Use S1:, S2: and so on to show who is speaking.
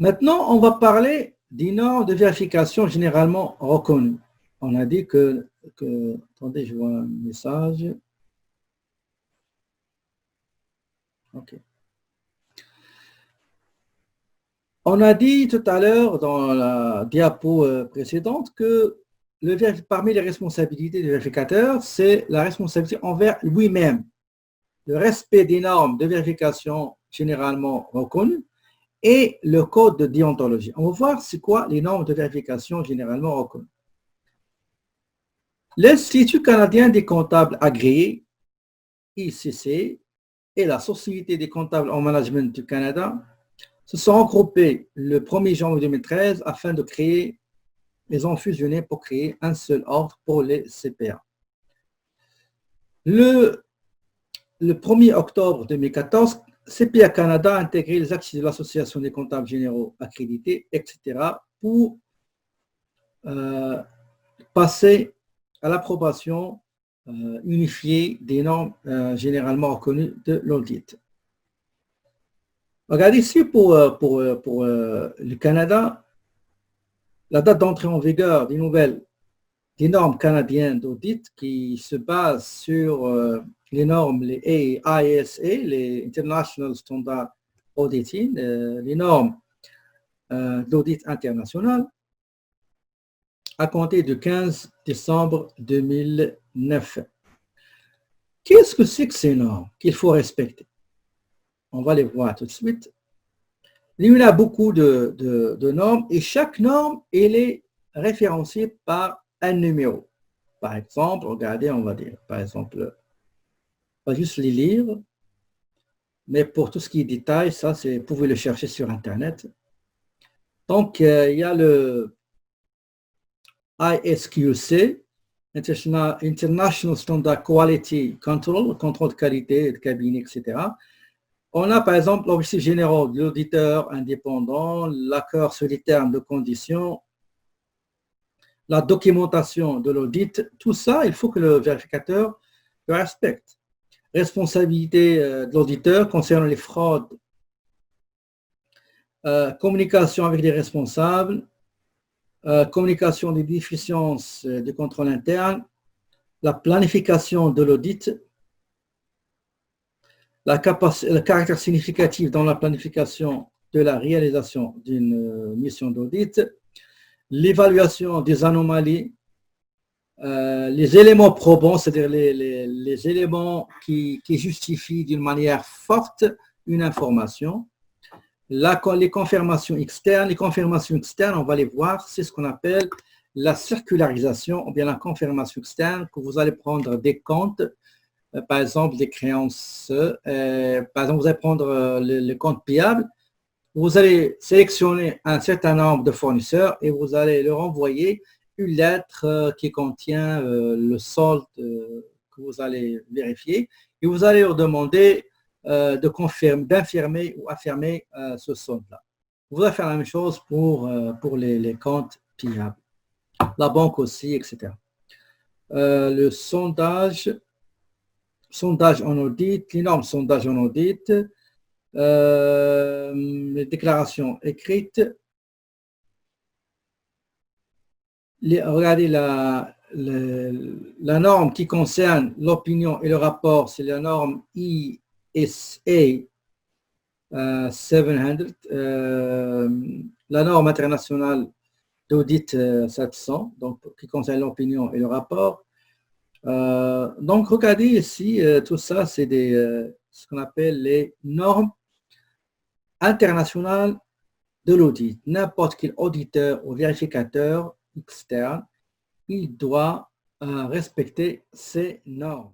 S1: Maintenant, on va parler des normes de vérification généralement reconnues. On a dit que attendez, je vois un message. OK. On a dit tout à l'heure dans la diapo précédente que parmi les responsabilités du vérificateur, c'est la responsabilité envers lui-même, le respect des normes de vérification généralement reconnues et le code de déontologie. On va voir c'est quoi les normes de vérification généralement reconnues. L'Institut canadien des comptables agréés, ICC, et la Société des comptables en management du Canada se sont regroupés le 1er janvier 2013 afin de créer, ils ont fusionné pour créer un seul ordre pour les CPA. Le 1er octobre 2014, CPA Canada a intégré les actes de l'Association des comptables généraux accrédités, etc., pour passer à l'approbation unifiée des normes généralement reconnues de l'audit. Regardez ici pour le Canada, la date d'entrée en vigueur des normes canadiennes d'audit qui se basent sur les normes, les ISA, les International Standard Auditing, les normes d'audit international, à compter du 15 décembre 2009. Qu'est-ce que c'est que ces normes qu'il faut respecter? On va les voir tout de suite. Il y a beaucoup de normes et chaque norme, elle est référenciée par un numéro. Par exemple, regardez, on va dire, par exemple, on va juste les lire, mais pour tout ce qui est détail, ça, vous pouvez le chercher sur Internet. Donc, il y a le ISQC, International Standard Quality Control, contrôle de qualité de cabinet, etc. On a par exemple l'objectif général de l'auditeur indépendant, l'accord sur les termes de conditions, la documentation de l'audit, tout ça, il faut que le vérificateur le respecte. Responsabilité de l'auditeur concernant les fraudes, communication avec les responsables, communication des déficiences de contrôle interne, la planification de l'audit, le caractère significatif dans la planification de la réalisation d'une mission d'audit, l'évaluation des anomalies, les éléments probants, c'est-à-dire les éléments qui justifient d'une manière forte une information, les confirmations externes. Les confirmations externes, on va les voir, c'est ce qu'on appelle la circularisation ou bien la confirmation externe, que vous allez prendre des comptes, par exemple des créances, par exemple vous allez prendre le compte payable, vous allez sélectionner un certain nombre de fournisseurs et vous allez leur envoyer une lettre qui contient le solde que vous allez vérifier et vous allez leur demander d'infirmer ou affirmer ce solde-là. Vous allez faire la même chose pour les comptes payables, la banque aussi, etc. Le sondage en audit, les normes sondage en audit, les déclarations écrites. Regardez la norme qui concerne l'opinion et le rapport, c'est la norme ISA 700, la norme internationale d'audit 700, donc qui concerne l'opinion et le rapport. Donc regardez ici, tout ça, c'est ce qu'on appelle les normes internationales de l'audit. N'importe quel auditeur ou vérificateur externe, il doit respecter ces normes.